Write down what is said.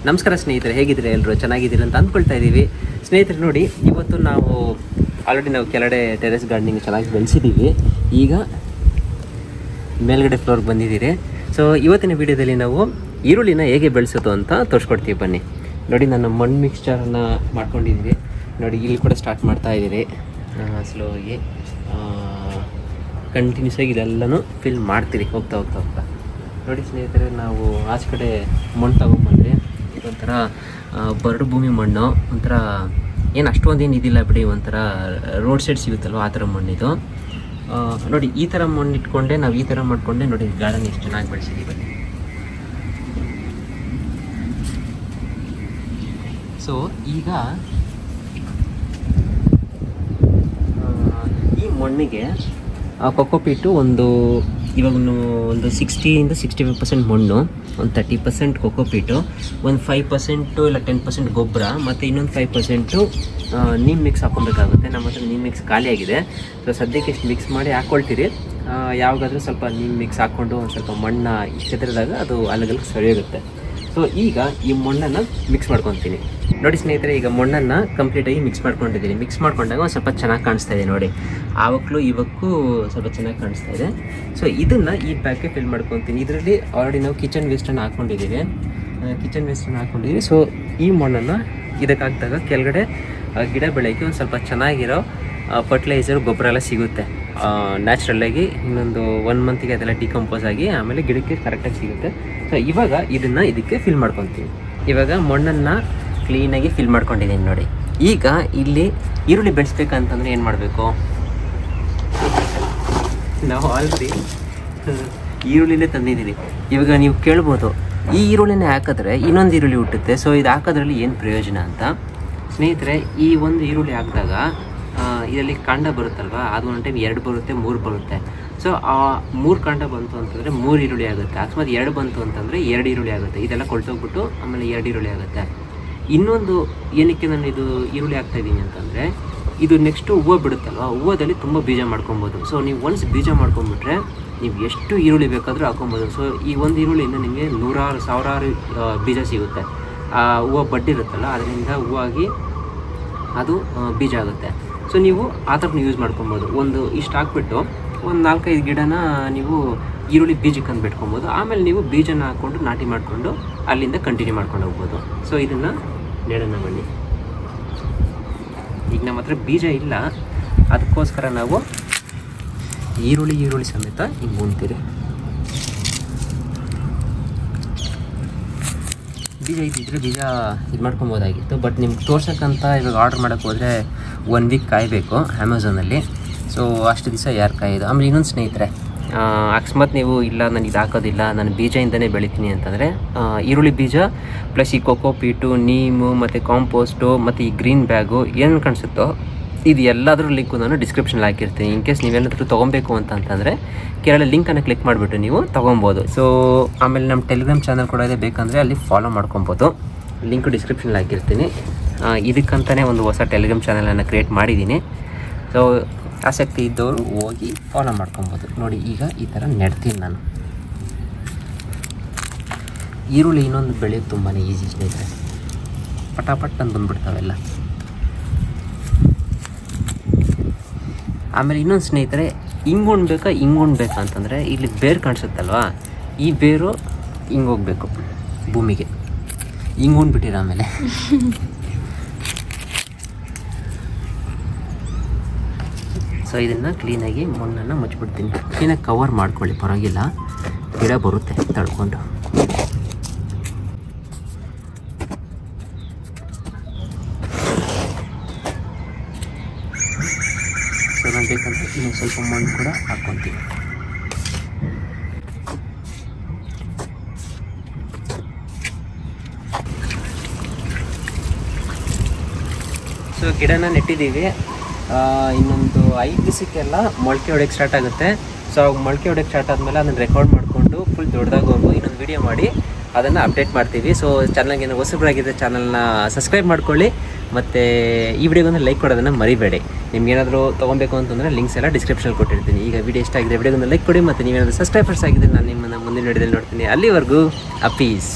ನಮಸ್ಕಾರ ಸ್ನೇಹಿತರೆ, ಹೇಗಿದ್ದೀರಾ? ಎಲ್ಲರೂ ಚೆನ್ನಾಗಿದ್ದೀರಿ ಅಂತ ಅಂದ್ಕೊಳ್ತಾ ಇದ್ದೀವಿ. ಸ್ನೇಹಿತರೆ ನೋಡಿ, ಇವತ್ತು ನಾವು ಆಲ್ರೆಡಿ ಕೆಳಗಡೆ ಟೆರೆಸ್ ಗಾರ್ಡನಿಂಗ್ ಚೆನ್ನಾಗಿ ಬೆಳೆಸಿದ್ದೀವಿ. ಈಗ ಮೇಲ್ಗಡೆ ಫ್ಲೋರ್ಗೆ ಬಂದಿದ್ದೀರಿ. ಸೊ ಇವತ್ತಿನ ವಿಡಿಯೋದಲ್ಲಿ ನಾವು ಈರುಳ್ಳಿನ ಹೇಗೆ ಬೆಳೆಸೋದು ಅಂತ ತೋರಿಸ್ಕೊಡ್ತೀವಿ. ಬನ್ನಿ ನೋಡಿ, ನಾನು ಮಣ್ಣು ಮಿಕ್ಸ್ಚರನ್ನು ಮಾಡ್ಕೊಂಡಿದ್ದೀವಿ. ನೋಡಿ, ಇಲ್ಲಿ ಕೂಡ ಸ್ಟಾರ್ಟ್ ಮಾಡ್ತಾ ಇದ್ದೀರಿ ಸ್ಲೋವಾಗಿ. ಕಂಟಿನ್ಯೂಸ್ ಆಗಿ ಇದೆಲ್ಲನೂ ಫಿಲ್ ಮಾಡ್ತೀರಿ ಹೋಗ್ತಾ ನೋಡಿ ಸ್ನೇಹಿತರೆ, ನಾವು ಆಚೆ ಕಡೆ ಮಣ್ಣು ತೊಗೊಂಬಂದರೆ ಇದೊಂಥರ ಬರಡು ಭೂಮಿ ಮಣ್ಣು, ಒಂಥರ ಏನು ಅಷ್ಟೊಂದೇನು ಇದಿಲ್ಲ ಬಿಡಿ, ಒಂಥರ ರೋಡ್ ಸೈಡ್ ಸಿಗುತ್ತಲ್ವ ಆ ಥರ ಮಣ್ಣಿದು. ನೋಡಿ, ಈ ಥರ ಮಣ್ಣು ಇಟ್ಕೊಂಡೆ ನಾವು ಈ ಥರ ಮಾಡಿಕೊಂಡೆ ನೋಡಿ ಗಾರ್ಡನ್ ಎಷ್ಟು ಚೆನ್ನಾಗಿ ಬೆಳೆಸಿದ್ದೀವಿ. ಸೊ ಈಗ ಈ ಮಣ್ಣಿಗೆ ಕೊಕೊಪೀಟು ಇವಾಗ ಒಂದು 60-65% ಮಣ್ಣು, ಒಂದು 30% ಕೊಕೊಪೀಟು, ಒಂದು 5% ಇಲ್ಲ 10% ಗೊಬ್ಬರ, ಮತ್ತು ಇನ್ನೊಂದು 5% ನೀಮ್ ಮಿಕ್ಸ್ ಹಾಕೊಬೇಕಾಗುತ್ತೆ. ನಮ್ಮ ಹತ್ರ ನೀಮ್ ಮಿಕ್ಸ್ ಖಾಲಿಯಾಗಿದೆ. ಸೊ ಸದ್ಯಕ್ಕೆ ಇಷ್ಟು ಮಿಕ್ಸ್ ಮಾಡಿ ಹಾಕ್ಕೊಳ್ತೀರಿ. ಯಾವಾಗಾದರೂ ಸ್ವಲ್ಪ ನೀಮ್ ಮಿಕ್ಸ್ ಹಾಕ್ಕೊಂಡು ಒಂದು ಸ್ವಲ್ಪ ಮಣ್ಣು ಚೆದರಿದಾಗ ಅದು ಅಲ್ಲಿಗೆ ಸರಿ ಹೋಗುತ್ತೆ. ಸೊ ಈಗ ಈ ಮಣ್ಣನ್ನು ಮಿಕ್ಸ್ ಮಾಡ್ಕೊತೀನಿ. ನೋಡಿ ಸ್ನೇಹಿತರೆ, ಈಗ ಮಣ್ಣನ್ನು ಕಂಪ್ಲೀಟಾಗಿ ಮಿಕ್ಸ್ ಮಾಡ್ಕೊಂಡಿದ್ದೀನಿ. ಮಿಕ್ಸ್ ಮಾಡ್ಕೊಂಡಾಗ ಒಂದು ಸ್ವಲ್ಪ ಚೆನ್ನಾಗಿ ಕಾಣಿಸ್ತಾ ಇದೆ ನೋಡಿ, ಆವಕ್ಕೂ ಇವಕ್ಕೂ ಸ್ವಲ್ಪ ಚೆನ್ನಾಗಿ ಕಾಣಿಸ್ತಾ ಇದೆ. ಸೊ ಇದನ್ನು ಈ ಬ್ಯಾಗ್ಗೆ ಫಿಲ್ ಮಾಡ್ಕೊತೀನಿ. ಇದರಲ್ಲಿ ಆಲ್ರೆಡಿ ನಾವು ಕಿಚನ್ ವೇಸ್ಟನ್ನು ಹಾಕ್ಕೊಂಡಿದ್ದೀವಿ. ಸೊ ಈ ಮಣ್ಣನ್ನು ಇದಕ್ಕೆ ಹಾಕಿದಾಗ ಕೆಳಗಡೆ ಗಿಡ ಬೆಳೆಯೋಕ್ಕೆ ಒಂದು ಸ್ವಲ್ಪ ಚೆನ್ನಾಗಿರೋ ಫರ್ಟಿಲೈಸರ್ ಗೊಬ್ಬರ ಎಲ್ಲ ಸಿಗುತ್ತೆ ನ್ಯಾಚುರಲ್ಲಾಗಿ. ಇನ್ನೊಂದು 1 ಮಂತಿಗೆ ಅದೆಲ್ಲ ಡಿಕಂಪೋಸ್ ಆಗಿ ಆಮೇಲೆ ಗಿಡಕ್ಕೆ ಕರೆಕ್ಟಾಗಿ ಸಿಗುತ್ತೆ. ಸೊ ಇವಾಗ ಇದನ್ನು ಇದಕ್ಕೆ ಫಿಲ್ ಮಾಡ್ಕೊತೀನಿ. ಇವಾಗ ಮಣ್ಣನ್ನು ಕ್ಲೀನಾಗಿ ಫಿಲ್ ಮಾಡ್ಕೊಂಡಿದ್ದೀನಿ ನೋಡಿ. ಈಗ ಇಲ್ಲಿ ಈರುಳ್ಳಿ ಬೆಳೆಸ್ಬೇಕಂತಂದರೆ ಏನು ಮಾಡಬೇಕು? ನಾವು ಆಲ್ರೆಡಿ ಈರುಳ್ಳಿನೇ ತಂದಿದ್ದೀವಿ. ಇವಾಗ ನೀವು ಕೇಳ್ಬೋದು, ಈ ಈರುಳ್ಳಿನೇ ಹಾಕಿದ್ರೆ ಇನ್ನೊಂದು ಈರುಳ್ಳಿ ಹುಟ್ಟುತ್ತೆ, ಸೊ ಇದು ಹಾಕೋದ್ರಲ್ಲಿ ಏನು ಪ್ರಯೋಜನ ಅಂತ. ಸ್ನೇಹಿತರೆ, ಈ ಒಂದು ಈರುಳ್ಳಿ ಹಾಕಿದಾಗ ಇದರಲ್ಲಿ ಕಾಂಡ ಬರುತ್ತಲ್ವ, ಅದು ಒಂದು ಟೈಮ್ 2 ಬರುತ್ತೆ, 3 ಬರುತ್ತೆ. ಸೊ ಆ 3 ಕಾಂಡ ಬಂತು ಅಂತಂದರೆ 3 ಈರುಳ್ಳಿ ಆಗುತ್ತೆ. ಅಕಸ್ಮಾತ್ 2 ಬಂತು ಅಂತಂದರೆ 2 ಈರುಳ್ಳಿ ಆಗುತ್ತೆ. ಇದೆಲ್ಲ ಕೊಳ್ತೋಗ್ಬಿಟ್ಟು ಆಮೇಲೆ 2 ಈರುಳ್ಳಿ ಆಗುತ್ತೆ. ಇನ್ನೊಂದು ಏನಕ್ಕೆ ನಾನು ಇದು ಈರುಳ್ಳಿ ಹಾಕ್ತಾಯಿದ್ದೀನಿ ಅಂತಂದರೆ, ಇದು ನೆಕ್ಸ್ಟು ಹೂವು ಬಿಡುತ್ತಲ್ವ, ಹೂವದಲ್ಲಿ ತುಂಬ ಬೀಜ ಮಾಡ್ಕೊಬೋದು. ಸೊ ನೀವು ಒನ್ಸ್ ಬೀಜ ಮಾಡ್ಕೊಂಬಿಟ್ರೆ ನೀವು ಎಷ್ಟು ಈರುಳ್ಳಿ ಬೇಕಾದರೂ ಹಾಕೊಬೋದು. ಸೊ ಈ ಒಂದು ಈರುಳ್ಳಿಯಿಂದ ನಿಮಗೆ 100,000 ಬೀಜ ಸಿಗುತ್ತೆ. ಆ ಹೂವು ಬಡ್ಡಿರುತ್ತಲ್ಲ, ಅದರಿಂದ ಹೂವಾಗಿ ಅದು ಬೀಜ ಆಗುತ್ತೆ. ಸೊ ನೀವು ಆ ಥರ ಯೂಸ್ ಮಾಡ್ಕೊಬೋದು. ಇಷ್ಟು ಹಾಕ್ಬಿಟ್ಟು ಒಂದು 4-5 ಗಿಡನ ನೀವು ಈರುಳ್ಳಿ ಬೀಜಕ್ಕೆ ಅಂತ ಬಿಟ್ಕೊಬೋದು. ಆಮೇಲೆ ನೀವು ಬೀಜನ ಹಾಕ್ಕೊಂಡು ನಾಟಿ ಮಾಡಿಕೊಂಡು ಅಲ್ಲಿಂದ ಕಂಟಿನ್ಯೂ ಮಾಡ್ಕೊಂಡು ಹೋಗ್ಬೋದು. ಸೊ ಇದನ್ನು ನೆಡೋಣ ಬನ್ನಿ. ಈಗ ನಮ್ಮ ಹತ್ರ ಬೀಜ ಇಲ್ಲ, ಅದಕ್ಕೋಸ್ಕರ ನಾವು ಈರುಳ್ಳಿ ಸಮೇತ ಹಿಂಗೆ ಉಣ್ತೀರಿ. ಬೀಜ ಇದ್ದಿದ್ರೆ ಬೀಜ ಇದು ಮಾಡ್ಕೊಬೋದಾಗಿತ್ತು, ಬಟ್ ನಿಮ್ಗೆ ತೋರ್ಸೋಕ್ಕಂತ ಇವಾಗ ಆರ್ಡ್ರ್ ಮಾಡೋಕ್ಕೆ ಹೋದರೆ 1 ವೀಕ್ ಕಾಯಬೇಕು ಅಮೆಝಾನಲ್ಲಿ. ಸೊ ಅಷ್ಟು ದಿವಸ ಯಾರು ಕಾಯೋದು? ಆಮೇಲೆ ಇನ್ನೊಂದು ಸ್ನೇಹಿತರೆ, ಅಕಸ್ಮಾತ್ ನೀವು ಇಲ್ಲ ನನಗೆ ಇದು ಹಾಕೋದಿಲ್ಲ, ನಾನು ಬೀಜದಿಂದನೇ ಬೆಳಿತೀನಿ ಅಂತಂದರೆ ಈರುಳ್ಳಿ ಬೀಜ ಪ್ಲಸ್ ಈ ಕೊಕೊಪೀಟು, ನೀಮು ಮತ್ತು ಕಾಂಪೋಸ್ಟು ಮತ್ತು ಈ ಗ್ರೀನ್ ಬ್ಯಾಗು ಏನು ಕಾಣಿಸುತ್ತೋ ಇದು ಎಲ್ಲಾದರೂ ಲಿಂಕು ನಾನು ಡಿಸ್ಕ್ರಿಪ್ಷನಲ್ಲಿ ಹಾಕಿರ್ತೀನಿ. ಇನ್ ಕೇಸ್ ನೀವೇನಾದರೂ ತೊಗೊಬೇಕು ಅಂತಂದರೆ ಕೆಳಗಡೆ ಲಿಂಕನ್ನು ಕ್ಲಿಕ್ ಮಾಡಿಬಿಟ್ಟು ನೀವು ತೊಗೊಬೋದು. ಸೊ ಆಮೇಲೆ ನಮ್ಮ ಟೆಲಿಗ್ರಾಮ್ ಚಾನಲ್ ಕೂಡ ಇದೆ, ಬೇಕಂದರೆ ಅಲ್ಲಿ ಫಾಲೋ ಮಾಡ್ಕೊಬೋದು. ಲಿಂಕು ಡಿಸ್ಕ್ರಿಪ್ಷನಲ್ಲಿ ಹಾಕಿರ್ತೀನಿ. ಇದಕ್ಕಂತಲೇ ಒಂದು ಹೊಸ ಟೆಲಿಗ್ರಾಮ್ ಚಾನಲನ್ನು ಕ್ರಿಯೇಟ್ ಮಾಡಿದ್ದೀನಿ. ಸೊ ಆಸಕ್ತಿ ಇದ್ದವರು ಹೋಗಿ ಫಾಲೋ ಮಾಡ್ಕೊಬೋದು. ನೋಡಿ, ಈಗ ಈ ಥರ ನೆಡ್ತೀನಿ ನಾನು. ಈರುಳ್ಳಿ ಇನ್ನೊಂದು ಬೆಳೆಯೋದು ತುಂಬಾ ಈಸಿ ಸ್ನೇಹಿತರೆ, ಪಟಾಪಟ್ ಅಂತ ಬಂದುಬಿಡ್ತಾವೆಲ್ಲ. ಆಮೇಲೆ ಇನ್ನೊಂದು ಸ್ನೇಹಿತರೆ, ಹಿಂಗುಣ್ಬೇಕಾ ಅಂತಂದರೆ ಇಲ್ಲಿ ಬೇರು ಕಾಣಿಸುತ್ತಲ್ವ, ಈ ಬೇರು ಹಿಂಗೆ ಹೋಗ್ಬೇಕು ಭೂಮಿಗೆ, ಹಿಂಗೆ ಉಣ್ಬಿಟ್ಟಿರ ಆಮೇಲೆ. ಸೊ ಇದನ್ನು ಕ್ಲೀನಾಗಿ ಮಣ್ಣನ್ನು ಮುಚ್ಚಿಬಿಡ್ತೀನಿ. ಕ್ಲೀನಾಗಿ ಕವರ್ ಮಾಡ್ಕೊಳ್ಳಿ, ಪರವಾಗಿಲ್ಲ, ಗಿಡ ಬರುತ್ತೆ ತಡ್ಕೊಂಡು. ಸೊ ನಾನು ಬೇಕಂತ ಇನ್ನೊಂದು ಸ್ವಲ್ಪ ಮಣ್ಣು ಕೂಡ ಹಾಕ್ಕೊತೀವಿ. ಸೊ ಗಿಡನ ನೆಟ್ಟಿದ್ದೀವಿ. ಇನ್ನೊಂದು 5 ದಿವಸಕ್ಕೆಲ್ಲ ಮೊಳಕೆ ಹೊಡೆಯೋಕ್ಕೆ ಸ್ಟಾರ್ಟ್ ಆಗುತ್ತೆ. ಸೊ ಅವಾಗ ಮೊಳಕೆ ಹೊಡೆಯೋಕ್ಕೆ ಸ್ಟಾರ್ಟ್ ಆದಮೇಲೆ ಅದನ್ನು ರೆಕಾರ್ಡ್ ಮಾಡಿಕೊಂಡು ಫುಲ್ ದೊಡ್ಡದಾಗೋರ್ಗು ಇನ್ನೊಂದು ವೀಡಿಯೋ ಮಾಡಿ ಅದನ್ನು ಅಪ್ಡೇಟ್ ಮಾಡ್ತೀವಿ. ಸೊ ಚಾನಲ್ಗೆ ಏನೋ ಹೊಸಬರಾಗಿದೆ ಚಾನಲ್ನ ಸಬ್ಸ್ಕ್ರೈಬ್ ಮಾಡ್ಕೊಳ್ಳಿ, ಮತ್ತು ಈ ವಿಡಿಯೋಗೊಂದು ಲೈಕ್ ಕೊಡೋದನ್ನು ಮರಿಬೇಡಿ. ನಿಮ್ಗೇನಾದರೂ ತೊಗೊಬೇಕು ಅಂತಂದರೆ ಲಿಂಕ್ಸ್ ಎಲ್ಲ ಡಿಸ್ಕ್ರಿಪ್ಷನಲ್ಲಿ ಕೊಟ್ಟಿರ್ತೀನಿ. ಈಗ ವಿಡಿಯೋ ಇಷ್ಟ ಆಗಿದೆ ವಿಡಿಯೋಗೊಂದು ಲೈಕ್ ಕೊಡಿ, ಮತ್ತು ನೀವೇನಾದರೂ ಸಬ್ಸ್ಕ್ರೈಬರ್ಸ್ ಆಗಿದ್ದರೆ ನಾನು ನಿಮ್ಮನ್ನು ಮುಂದಿನ ವಿಡಿಯೋದಲ್ಲಿ ನೋಡ್ತೀನಿ. ಅಲ್ಲಿವರೆಗೂ ಅಪೀಸ್.